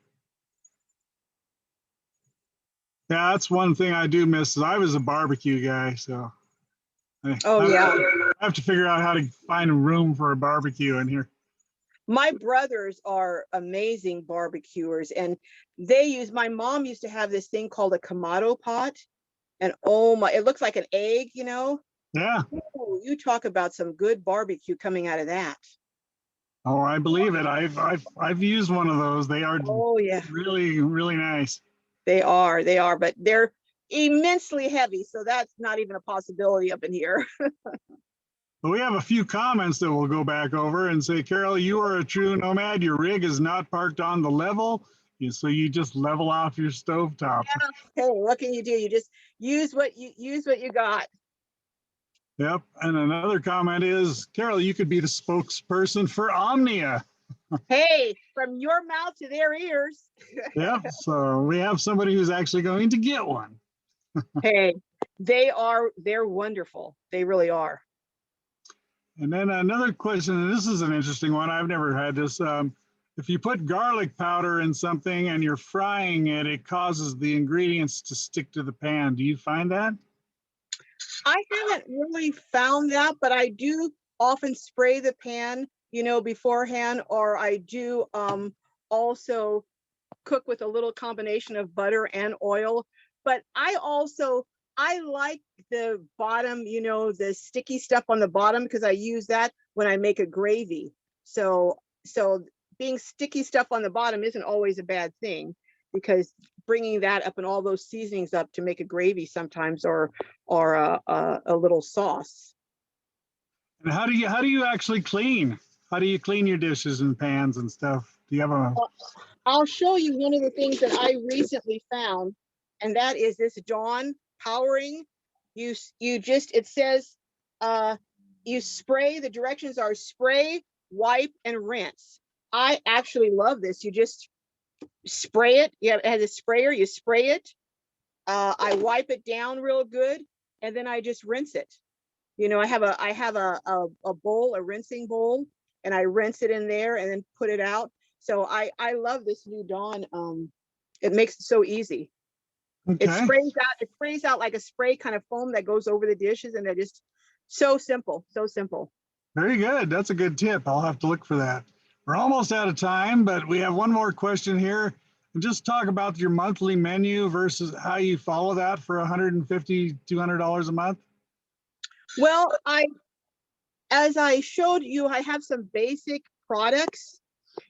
Speaker 1: Yeah, that's one thing I do miss. Is I was a barbecue guy, so
Speaker 2: Oh, yeah.
Speaker 1: I have to figure out how to find a room for a barbecue in here.
Speaker 2: My brothers are amazing barbecuers, and my mom used to have this thing called a Kamado pot. And oh my, it looks like an egg, you know?
Speaker 1: Yeah.
Speaker 2: Oh, you talk about some good barbecue coming out of that.
Speaker 1: Oh, I believe it. I've used one of those. They are
Speaker 2: Oh, yeah.
Speaker 1: really, really nice.
Speaker 2: They are, but they're immensely heavy. So that's not even a possibility up in here.
Speaker 1: But we have a few comments that we'll go back over and say, Carol, you are a true nomad. Your rig is not parked on the level. So you just level off your stovetop.
Speaker 2: Yeah. Hey, what can you do? You just use what you got.
Speaker 1: Yep. And another comment is, Carol, you could be the spokesperson for Omnia.
Speaker 2: Hey, from your mouth to their ears.
Speaker 1: Yep. So we have somebody who's actually going to get one.
Speaker 2: Hey, they're wonderful. They really are.
Speaker 1: And then another question, and this is an interesting one. I've never had this. If you put garlic powder in something and you're frying it, it causes the ingredients to stick to the pan. Do you find that?
Speaker 2: I haven't really found that, but I do often spray the pan, beforehand, or I do also cook with a little combination of butter and oil. But I like the bottom, the sticky stuff on the bottom, because I use that when I make a gravy. So being sticky stuff on the bottom isn't always a bad thing, because bringing that up and all those seasonings up to make a gravy sometimes, or a little sauce.
Speaker 1: And how do you actually clean? How do you clean your dishes and pans and stuff? Do you have a?
Speaker 2: I'll show you one of the things that I recently found, and that is this Dawn powering. It says you spray. The directions are spray, wipe, and rinse. I actually love this. You just spray it. Yeah, it has a sprayer. You spray it. I wipe it down real good, and then I just rinse it. I have a bowl, a rinsing bowl, and I rinse it in there and then put it out. So I love this new Dawn. It makes it so easy.
Speaker 1: Okay.
Speaker 2: It sprays out like a spray kind of foam that goes over the dishes, and they're just so simple, so simple.
Speaker 1: Very good. That's a good tip. I'll have to look for that. We're almost out of time, but we have one more question here. And just talk about your monthly menu versus how you follow that for $150, $200 a month.
Speaker 2: Well, as I showed you, I have some basic products,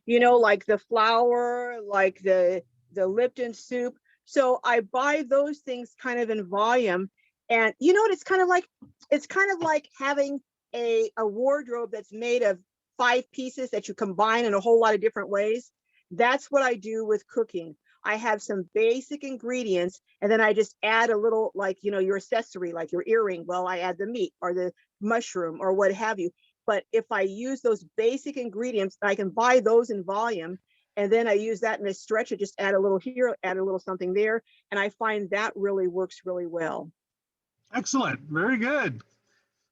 Speaker 2: like the flour, like the Lipton soup. So I buy those things kind of in volume. And you know what? It's kind of like having a wardrobe that's made of 5 pieces that you combine in a whole lot of different ways. That's what I do with cooking. I have some basic ingredients, and then I just add a little, like, your accessory, like your earring. Well, I add the meat or the mushroom or what have you. But if I use those basic ingredients, I can buy those in volume, and then I use that in a stretcher, just add a little here, add a little something there. And I find that really works really well.
Speaker 1: Excellent. Very good.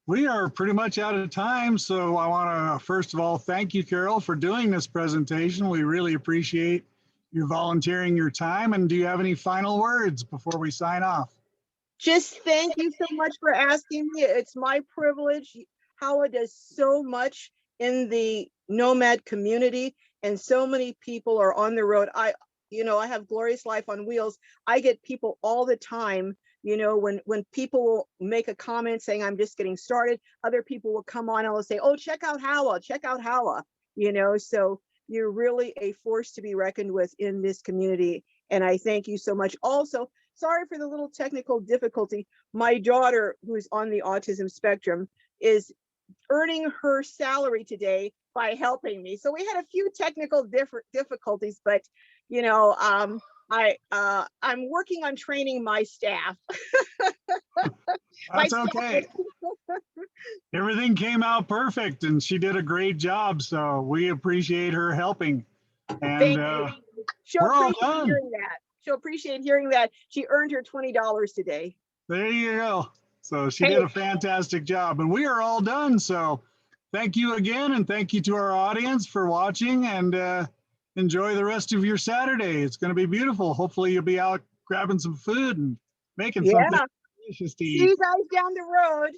Speaker 1: We are pretty much out of time. So I want to, first of all, thank you, Carol, for doing this presentation. We really appreciate you volunteering your time. And do you have any final words before we sign off?
Speaker 2: Just thank you so much for asking me. It's my privilege. HOWA does so much in the nomad community, and so many people are on the road. I have Glorious Life on Wheels. I get people all the time, when people will make a comment saying, I'm just getting started, other people will come on and will say, oh, check out HOWA, so you're really a force to be reckoned with in this community. And I thank you so much. Also, sorry for the little technical difficulty. My daughter, who's on the autism spectrum, is earning her salary today by helping me. So we had a few technical difficulties, but I'm working on training my staff.
Speaker 1: That's okay. Everything came out perfect, and she did a great job. So we appreciate her helping. And we're all done.
Speaker 2: She'll appreciate hearing that. She earned her $20 today.
Speaker 1: There you go. So she did a fantastic job, and we are all done. So thank you again, and thank you to our audience for watching, and enjoy the rest of your Saturday. It's going to be beautiful. Hopefully you'll be out grabbing some food and making something delicious to
Speaker 2: See
Speaker 1: eat.
Speaker 2: you guys down the road.